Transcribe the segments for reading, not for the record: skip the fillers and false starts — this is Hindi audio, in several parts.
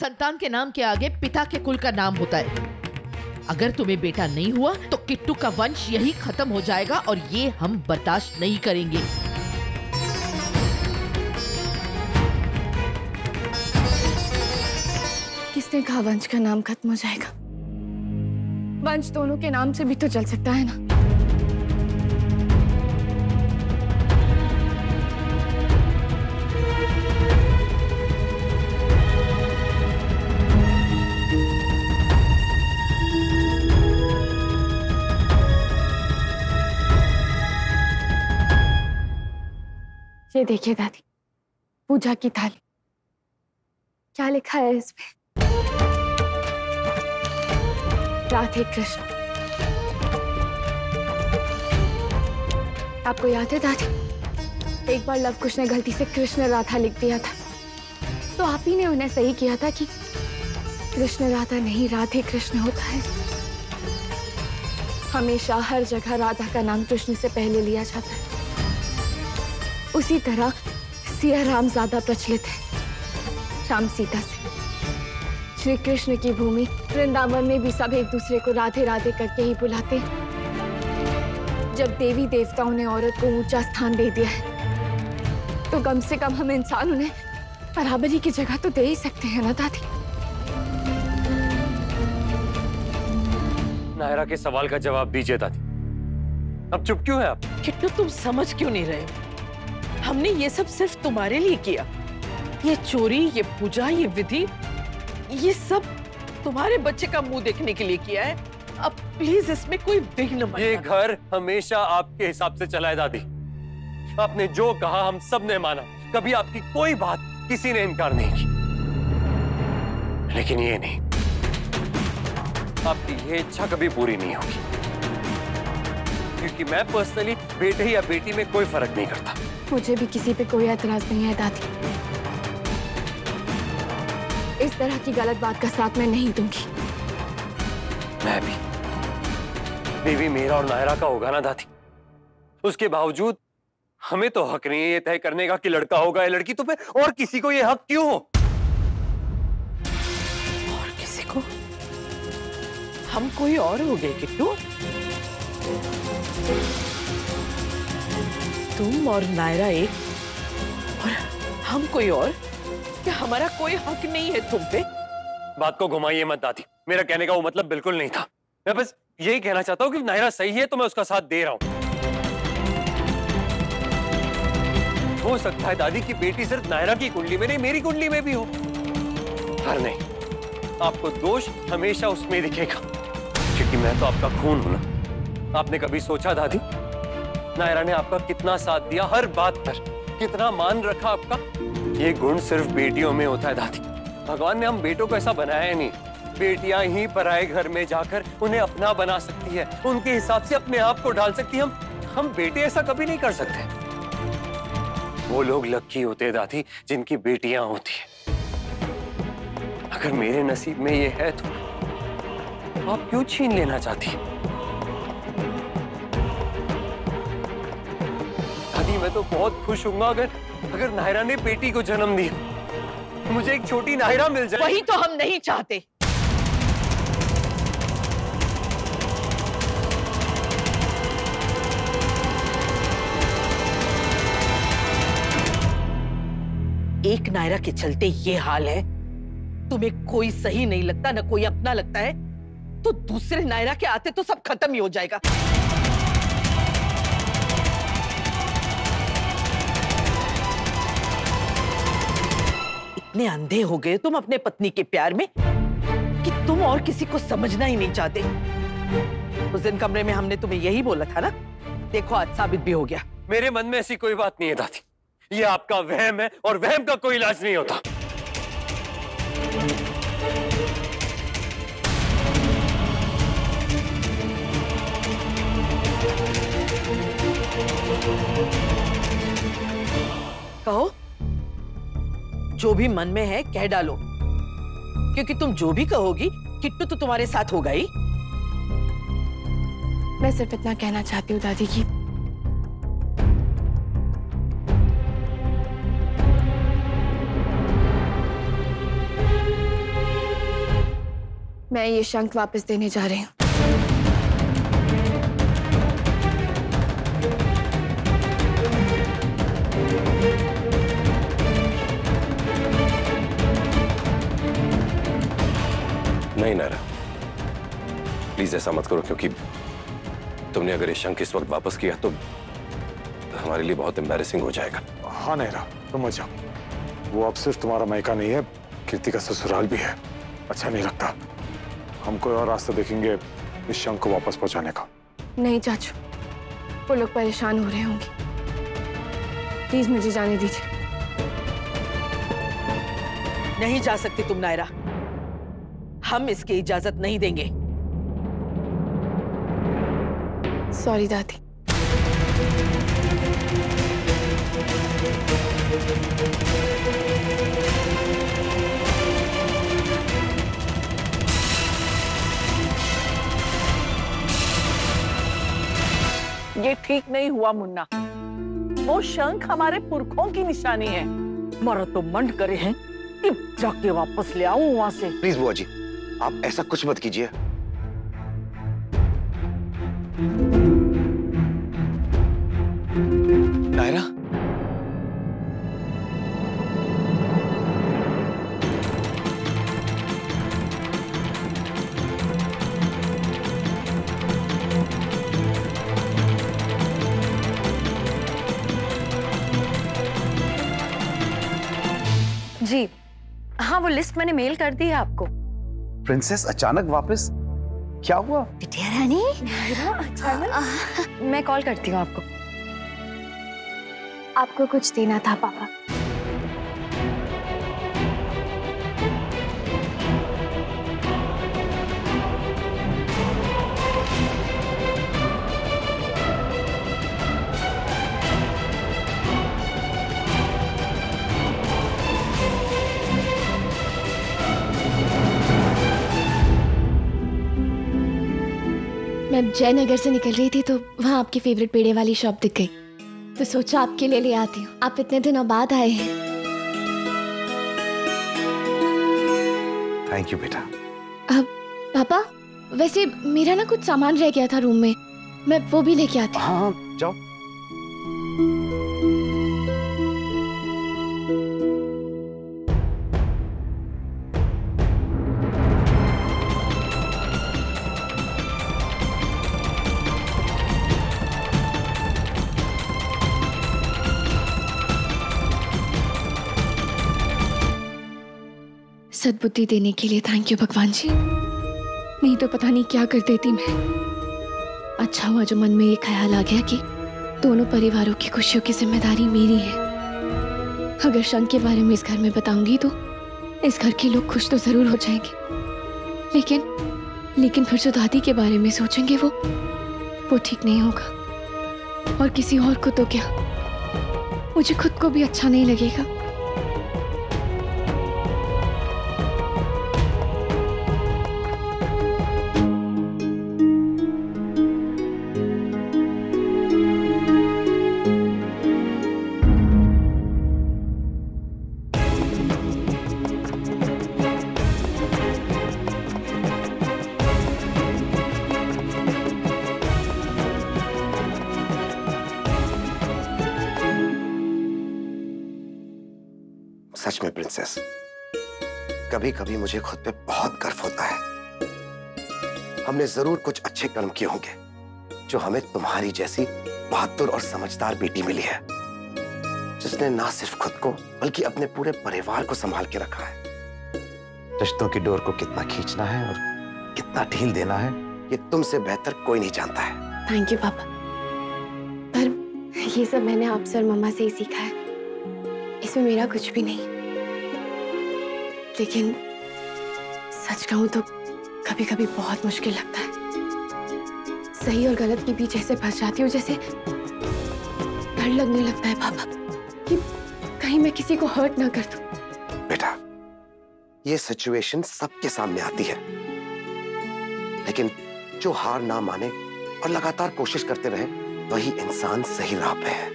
संतान के नाम के आगे पिता के कुल का नाम होता है। अगर तुम्हें बेटा नहीं हुआ तो किट्टू का वंश यही खत्म हो जाएगा और ये हम बर्दाश्त नहीं करेंगे। किसने कहा वंश का नाम खत्म हो जाएगा? वंश दोनों के नाम से भी तो चल सकता है ना। ये देखिए दादी, पूजा की थाली। क्या लिखा है इसमें? राधे कृष्ण। आपको याद है दादी, एक बार लव कुश ने गलती से कृष्ण राधा लिख दिया था, तो आप ही ने उन्हें सही किया था कि कृष्ण राधा नहीं राधे कृष्ण होता है। हमेशा हर जगह राधा का नाम कृष्ण से पहले लिया जाता है। उसी तरह सिया राम ज्यादा प्रचलित है, राम सीता से। श्री कृष्ण की भूमि वृंदावन में भी सब एक दूसरे को राधे राधे करके ही बुलाते हैं। जब देवी देवताओं ने औरत को ऊंचा स्थान दे दिया है, तो कम से कम हम इंसान उन्हें बराबरी की जगह तो दे ही सकते हैं ना दादी। नायरा के सवाल का जवाब दीजिए दादी। अब चुप क्यों है आप? किट्टू, तुम समझ क्यों नहीं रहे? हमने ये सब सिर्फ तुम्हारे लिए किया। ये चोरी, ये पूजा, ये विधि, ये सब तुम्हारे बच्चे का मुंह देखने के लिए किया है। अब प्लीज इसमें कोई विघ्न मत। ये घर हमेशा आपके हिसाब से चला है दादी। आपने जो कहा हम सब ने माना। कभी आपकी कोई बात किसी ने इनकार नहीं की। लेकिन ये नहीं, आपकी ये इच्छा कभी पूरी नहीं होगी, क्योंकि मैं पर्सनली बेटे या बेटी में कोई फर्क नहीं करता। मुझे भी किसी पे कोई एतराज नहीं है दादी। इस तरह की गलत बात का साथ मैं नहीं दूंगी। मैं भी। देवी मेरा और नायरा का होगा ना दादी। उसके बावजूद हमें तो हक नहीं है ये तय करने का कि लड़का होगा या लड़की, तो फिर और किसी को ये हक क्यों हो? और किसी को? हम कोई और हो गए किट्टू? तुम और नायरा एक और हम कोई और? क्या हमारा कोई हक नहीं है तुम पे? बात को घुमाइए मत दादी। मेरा कहने का वो मतलब बिल्कुल नहीं था। मैं बस यही कहना चाहता हूँ कि नायरा सही है तो मैं उसका साथ दे रहा हूँ। हो सकता है दादी की बेटी सिर्फ नायरा की कुंडली में नहीं, मेरी कुंडली में भी हो। पर नहीं, आपको दोष हमेशा उसमें दिखेगा, क्योंकि मैं तो आपका खून हूं ना। आपने कभी सोचा दादी, नायरा ने आपका कितना साथ दिया हर बात पर, कितना मान रखा आपका? ये गुण सिर्फ बेटियों में होता है दादी। भगवान ने हम बेटों को ऐसा बनाया ही नहीं। बेटियां ही पराए घर में जाकर उन्हें अपना बना सकती है, उनके हिसाब से अपने आप को ढाल सकती है। हम बेटे ऐसा कभी नहीं कर सकते। वो लोग लकी होते हैं दादी जिनकी बेटियां होती है। अगर मेरे नसीब में ये है तो आप क्यों छीन लेना चाहती हैं? दादी मैं तो बहुत खुश हूंगा अगर नायरा ने बेटी को जन्म दिया, मुझे एक छोटी नायरा मिल जाए। वही तो हम नहीं चाहते। एक नायरा के चलते ये हाल है। तुम्हें कोई सही नहीं लगता, ना कोई अपना लगता है, तो दूसरे नायरा के आते तो सब खत्म ही हो जाएगा। इतने अंधे हो गए तुम अपने पत्नी के प्यार में कि तुम और किसी को समझना ही नहीं चाहते। उस दिन कमरे में हमने तुम्हें यही बोला था ना, देखो आज साबित भी हो गया। मेरे मन में ऐसी कोई बात नहीं है दादी, ये आपका वहम है और वहम का कोई इलाज नहीं होता। कहो, जो भी मन में है कह डालो, क्योंकि तुम जो भी कहोगी किट्टू तो तुम्हारे साथ होगा ही। मैं सिर्फ इतना कहना चाहती हूँ दादी की मैं ये शंख वापस देने जा रही हूँ। नहीं नायरा, प्लीज ऐसा मत करो, क्योंकि तुमने अगर ये शंख इस वक्त वापस किया तो हमारे लिए बहुत एम्बैरेसिंग हो जाएगा। हाँ नायरा, तुम मत जाओ। वो अब सिर्फ तुम्हारा मायका नहीं है, कीर्ति का ससुराल भी है। अच्छा नहीं लगता। हम कोई और रास्ता देखेंगे इस शंख को वापस पहुंचाने का। नहीं चाचू, वो लोग परेशान हो रहे होंगे। प्लीज मुझे जाने दीजिए। नहीं जा सकती तुम नायरा, हम इसकी इजाजत नहीं देंगे। सॉरी दादी। ये ठीक नहीं हुआ मुन्ना। वो शंख हमारे पुरखों की निशानी है। मरो तो मंड करे हैं कि जाके वापस ले आऊं वहां से। प्लीज बुआ जी, आप ऐसा कुछ मत कीजिए। नायरा, जी हाँ, वो लिस्ट मैंने मेल कर दी है आपको। प्रिंसेस अचानक वापस, क्या हुआ? बिटिया रानी, अचानक मैं कॉल करती हूँ आपको। आपको कुछ देना था पापा। मैं जयनगर से निकल रही थी तो वहाँ आपकी फेवरेट पेड़े वाली शॉप दिख गई, तो सोचा आपके लिए ले आती हूँ। आप इतने दिनों बाद आए हैं। थैंक यू बेटा। अब पापा, वैसे मेरा ना कुछ सामान रह गया था रूम में, मैं वो भी लेके आती हूँ। हाँ जाओ। सद्बुद्धि देने के लिए थैंक यू भगवान जी, नहीं तो पता नहीं क्या कर देती मैं। अच्छा हुआ जो मन में ये ख्याल आ गया कि दोनों परिवारों की खुशियों की जिम्मेदारी मेरी है। अगर शंख के बारे में इस घर में बताऊंगी तो इस घर के लोग खुश तो जरूर हो जाएंगे, लेकिन फिर जो दादी के बारे में सोचेंगे वो ठीक नहीं होगा। और किसी और को तो क्या, मुझे खुद को भी अच्छा नहीं लगेगा। सच में प्रिंसेस, कभी कभी मुझे खुद पे बहुत गर्व होता है। हमने जरूर कुछ अच्छे कर्म किए होंगे जो हमें तुम्हारी जैसी बहादुर और समझदार बेटी मिली है, जिसने ना सिर्फ खुद को बल्कि अपने पूरे परिवार को संभाल के रखा है। रिश्तों की डोर को कितना खींचना है और कितना ढील देना है, ये तुमसे बेहतर कोई नहीं जानता है। थैंक यू पापा, पर ये सब मैंने आपसे और मम्मा से ही सीखा है। इसमें मेरा कुछ भी नहीं, लेकिन सच कहूं तो कभी कभी बहुत मुश्किल लगता है। सही और गलत के बीच ऐसे फंस जाती हूँ जैसे डर लगने लगता है पापा कि कहीं मैं किसी को हर्ट ना कर दूं। बेटा, ये सिचुएशन सबके सामने आती है, लेकिन जो हार ना माने और लगातार कोशिश करते रहे वही इंसान सही राह पे है।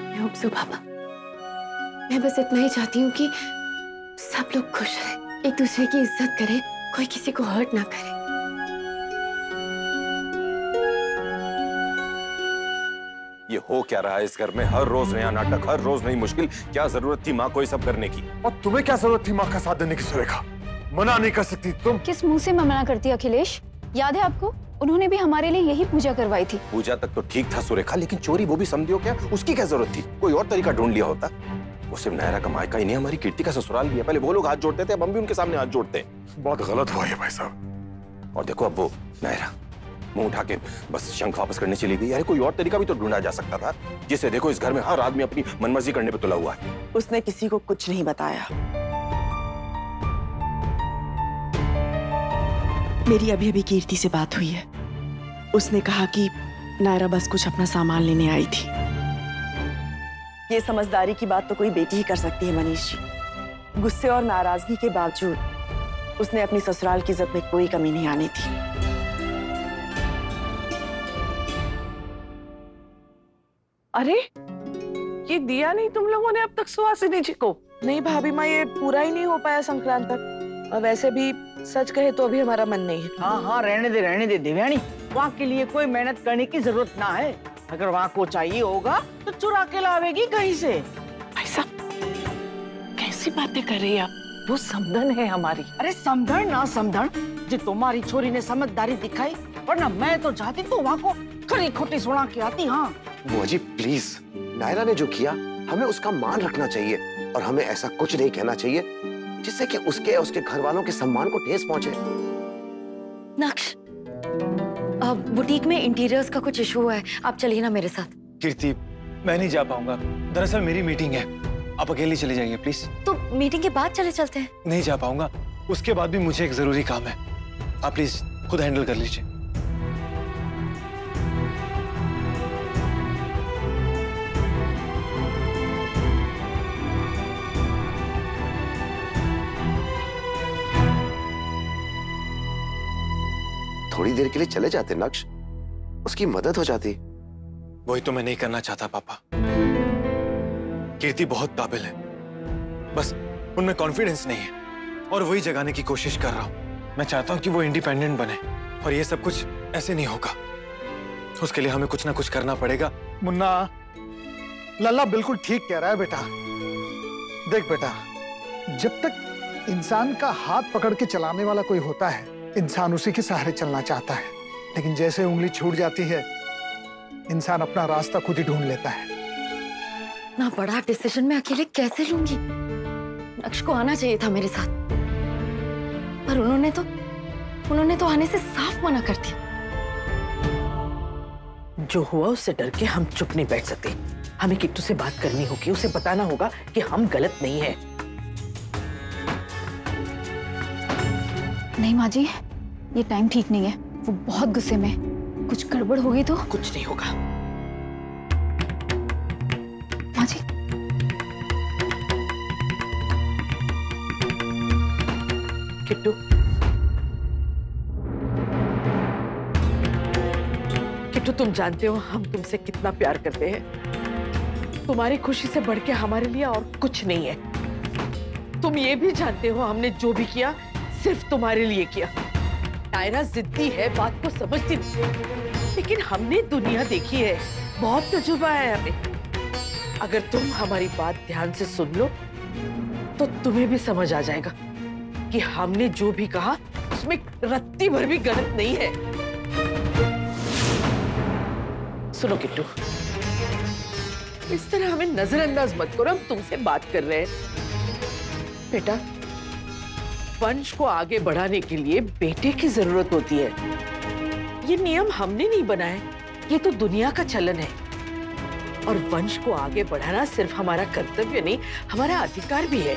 मैं होप सो पापा। मैं बस इतना ही चाहती हूँ कि सब लोग खुश रहें, एक दूसरे की इज्जत करें कोई किसी को हर्ट ना करे। ये हो क्या रहा है इस घर में? हर रोज नया नाटक, हर रोज नई मुश्किल। क्या जरूरत थी माँ को ये सब करने की? और तुम्हें क्या जरूरत थी माँ का साथ देने की? सुरेखा, मना नहीं कर सकती तुम। किस मुंह से मैं मना करती अखिलेश? याद है आपको, उन्होंने भी हमारे लिए यही पूजा करवाई थी। पूजा तक तो ठीक था सुरेखा, लेकिन चोरी वो भी समझियो क्या? उसकी क्या जरूरत थी? कोई और तरीका ढूंढ लिया होता। वो सिर्फ नायरा का मायका ही नहीं, हमारी कीर्ति का ससुराल भी है। पहले वो लोग हाथ जोड़ते थे, अब हम भी उनके सामने हाथ जोड़ते हैं। बहुत गलत हुआ ये भाई साहब। और देखो अब वो नायरा मुंह उठा के बस शंख वापस करने चली गई। अरे कोई और तरीका भी तो ढूंढा जा सकता था, जिससे देखो इस घर में हर आदमी अपनी मनमर्जी करने पे तुला हुआ है। उसने किसी को कुछ नहीं बताया। मेरी अभी अभी कीर्ति से बात हुई है। उसने कहा कि नायरा बस कुछ अपना सामान लेने आई थी। ये समझदारी की बात तो कोई बेटी ही कर सकती है मनीष जी। गुस्से और नाराजगी के बावजूद उसने अपनी ससुराल की इज्जत में कोई कमी नहीं आनी थी। अरे ये दिया नहीं तुम लोगों ने अब तक सुहासिनी जी को? नहीं भाभी माँ, ये पूरा ही नहीं हो पाया संक्रांत तक। और वैसे भी सच कहे तो अभी हमारा मन नहीं है। हाँ हाँ, रहने दे देवयानी। वहाँ के लिए कोई मेहनत करने की जरूरत ना है। अगर वहाँ को चाहिए होगा तो चुरा के लावेगी कहीं से। भाई साहब कैसी बातें कर रही हैं आप? वो समधन है हमारी। अरे समधन ना समधन, जो तुम्हारी छोरी ने समझदारी दिखाई, वरना मैं तो चाहती तो वहाँ को खरी खोटी सुना के आती। हाँ बुआ जी प्लीज, नायरा ने जो किया हमें उसका मान रखना चाहिए और हमें ऐसा कुछ नहीं कहना चाहिए जिससे कि उसके उसके घर वालों के सम्मान को ठेस पहुंचे। नक्श, बुटीक में इंटीरियर्स का कुछ इशू हुआ है, आप चलिए ना मेरे साथ। कीर्ति, मैं नहीं जा पाऊंगा। दरअसल मेरी मीटिंग है, आप अकेली चली जाइए प्लीज। तो मीटिंग के बाद चलते हैं। नहीं जा पाऊंगा, उसके बाद भी मुझे एक जरूरी काम है। आप प्लीज खुद हैंडल कर लीजिए। थोड़ी देर के लिए चले जाते नक्श, उसकी मदद हो जाती। वही तो मैं नहीं करना चाहता पापा। कीर्ति बहुत काबिल है, बस उनमें कॉन्फिडेंस नहीं है और वही जगाने की कोशिश कर रहा हूं। मैं चाहता हूं कि वो इंडिपेंडेंट बने और ये सब कुछ ऐसे नहीं होगा। उसके लिए हमें कुछ ना कुछ करना पड़ेगा। मुन्ना, लल्ला बिल्कुल ठीक कह रहा है बेटा। देख बेटा, जब तक इंसान का हाथ पकड़ के चलाने वाला कोई होता है, इंसान उसी के सहारे चलना चाहता है, लेकिन जैसे उंगली छूट जाती है इंसान अपना रास्ता खुद ही ढूंढ लेता है। ना बड़ा डिसीजन मैं अकेले कैसे लूंगी? नक्श को आना चाहिए था मेरे साथ, पर उन्होंने तो आने से साफ मना कर दिया। जो हुआ उससे डर के हम चुप नहीं बैठ सकते। हमें किट्टू से बात करनी होगी, उसे बताना होगा कि हम गलत नहीं है। नहीं माँ जी, ये टाइम ठीक नहीं है। वो बहुत गुस्से में, कुछ गड़बड़ हो गई तो? कुछ नहीं होगा माँ जी। किट्टू, किट्टू तुम जानते हो हम तुमसे कितना प्यार करते हैं। तुम्हारी खुशी से बढ़ के हमारे लिए और कुछ नहीं है। तुम ये भी जानते हो हमने जो भी किया सिर्फ तुम्हारे लिए किया। नायरा जिद्दी है, बात को समझती नहीं, लेकिन हमने दुनिया देखी है, बहुत तजुर्बा है हमें। अगर तुम हमारी बात ध्यान से सुन लो तो तुम्हें भी समझ आ जाएगा कि हमने जो भी कहा उसमें रत्ती भर भी गलत नहीं है। सुनो किट्टू, इस तरह हमें नजरअंदाज मत करो, हम तुमसे बात कर रहे हैं। बेटा, वंश को आगे बढ़ाने के लिए बेटे की जरूरत होती है। ये नियम हमने नहीं बनाए, ये तो दुनिया का चलन है। और वंश को आगे बढ़ाना सिर्फ हमारा कर्तव्य नहीं, हमारा अधिकार भी है।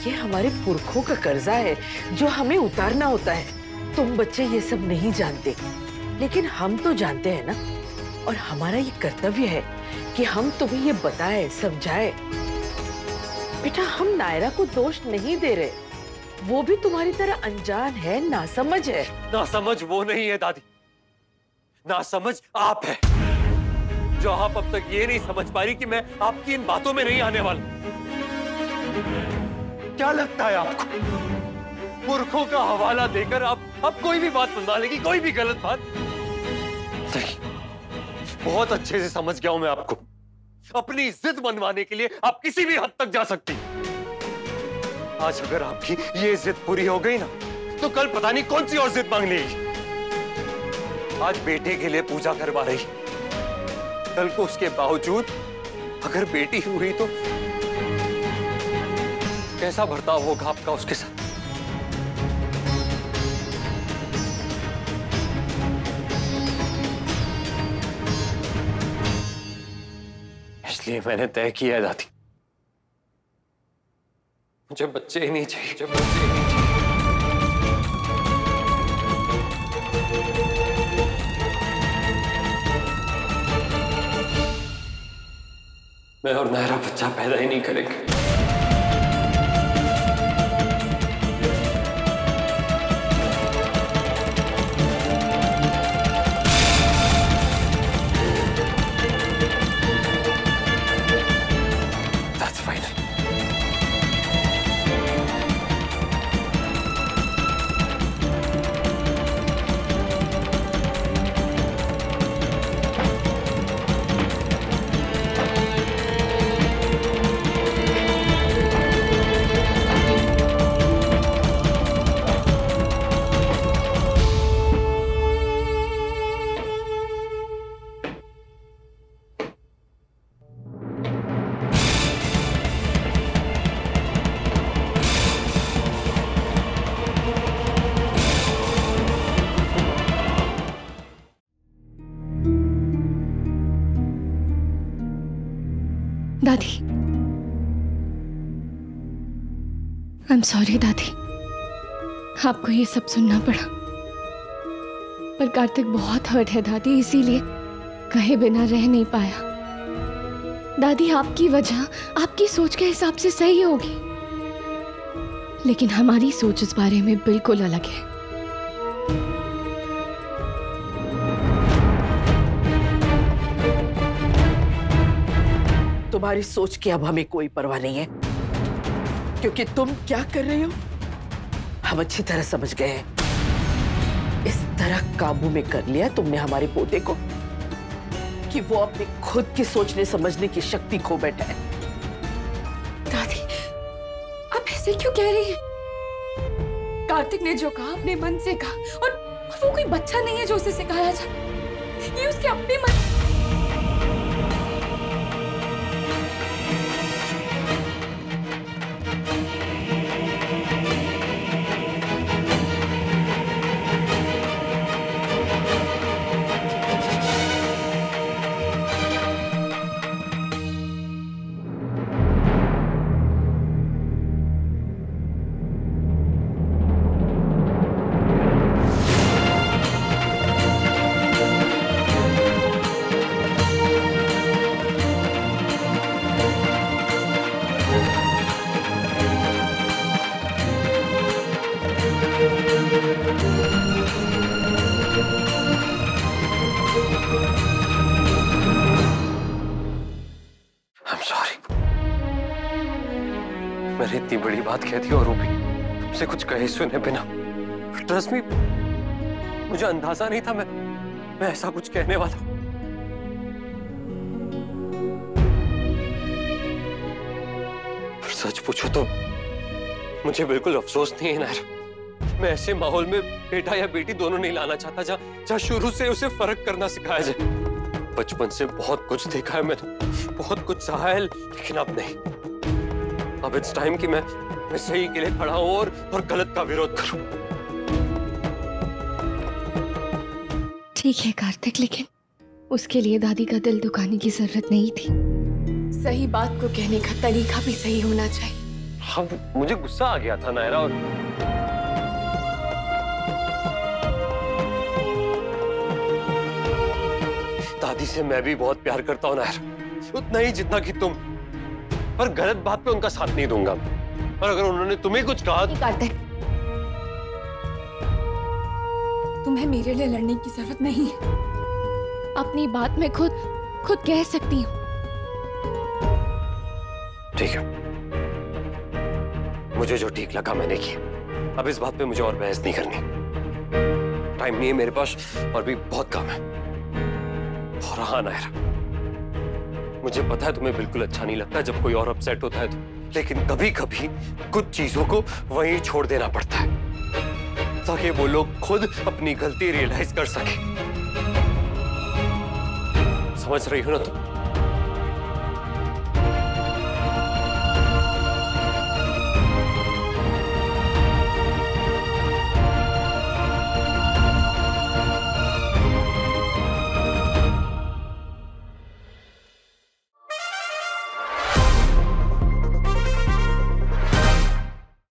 ये हमारे पुरखों का कर्जा है जो हमें उतारना होता है। तुम बच्चे ये सब नहीं जानते, लेकिन हम तो जानते हैं ना। और हमारा ये कर्तव्य है कि हम तुम्हें ये बताएं, समझाएं। बेटा, हम नायरा को दोष नहीं दे रहे, वो भी तुम्हारी तरह अनजान है, नासमझ है। नासमझ वो नहीं है दादी, नासमझ आप है, जो आप अब तक ये नहीं समझ पा रही कि मैं आपकी इन बातों में नहीं आने वाला। क्या लगता है आपको पुरखों का हवाला देकर आप कोई भी बात बना लेगी, कोई भी गलत बात नहीं। बहुत अच्छे से समझ गया हूं मैं आपको। अपनी जिद मनवाने के लिए आप किसी भी हद तक जा सकती। आज अगर आपकी ये जिद पूरी हो गई ना, तो कल पता नहीं कौन सी और जिद मांग लेगी। आज बेटे के लिए पूजा करवा रही, कल को उसके बावजूद अगर बेटी हुई तो कैसा बर्ताव होगा आपका उसके साथ? इसलिए मैंने तय किया है दादी, मुझे बच्चे ही नहीं चाहिए, मुझे बच्चे ही नहीं चाहिए। मैं और नायरा बच्चा पैदा ही नहीं करेंगे। That's final. दादी, आई एम सॉरी दादी, आपको ये सब सुनना पड़ा। पर कार्तिक बहुत हर्ट है दादी, इसीलिए कहे बिना रह नहीं पाया। दादी, आपकी वजह आपकी सोच के हिसाब से सही होगी, लेकिन हमारी सोच इस बारे में बिल्कुल अलग है। तुम्हारी सोच की अब हमें कोई परवाह नहीं है, क्योंकि तुम क्या कर रही हो हम अच्छी तरह समझ गए हैं। इस तरह काबू में कर लिया तुमने हमारे पोते को कि वो अपने खुद की सोचने समझने की शक्ति खो बैठा है। दादी, आप ऐसे क्यों कह रही हैं? कार्तिक ने जो कहा अपने मन से कहा, और वो कोई बच्चा नहीं है जो उसे सिखाया जाए, ये उसके अपने मन। मैंने इतनी बड़ी बात कह दी और वो भी तुमसे कुछ कहे सुने बिना। ट्रस्ट मी, मुझे अंदाजा नहीं था मैं ऐसा कुछ कहने वाला। पर सच पूछो तो मुझे बिल्कुल अफसोस नहीं है नायरा। मैं ऐसे माहौल में बेटा या बेटी दोनों नहीं लाना चाहता जहाँ शुरू से उसे फर्क करना सिखाया जाए। बचपन से बहुत कुछ देखा है मैंने, बहुत कुछ सहा है, लेकिन अब नहीं। अब इट्स टाइम कि मैं सही के लिए खड़ा हूं और गलत का विरोध करूं। ठीक है कार्तिक, लेकिन उसके लिए दादी का दिल दुखाने की जरूरत नहीं थी। सही बात को कहने का तरीका भी सही होना चाहिए। हाँ, मुझे गुस्सा आ गया था नायरा, और दादी से मैं भी बहुत प्यार करता हूं नायरा, उतना ही जितना कि तुम। पर गलत बात पे उनका साथ नहीं दूंगा। और अगर उन्होंने तुम्हें कुछ कहा कार्तिक, तुम्हें मेरे लिए लड़ने की जरूरत नहीं है। अपनी बात मैं खुद कह सकती हूँ। ठीक है, मुझे जो ठीक लगा मैंने किया। अब इस बात पे मुझे और बहस नहीं करनी। टाइम नहीं है मेरे पास और भी बहुत काम है। और हाँ नायरा, मुझे पता है तुम्हें बिल्कुल अच्छा नहीं लगता जब कोई और अपसेट होता है तो, लेकिन कभी कभी कुछ चीजों को वहीं छोड़ देना पड़ता है ताकि वो लोग खुद अपनी गलती रियलाइज कर सके। समझ रही हो ना तुम?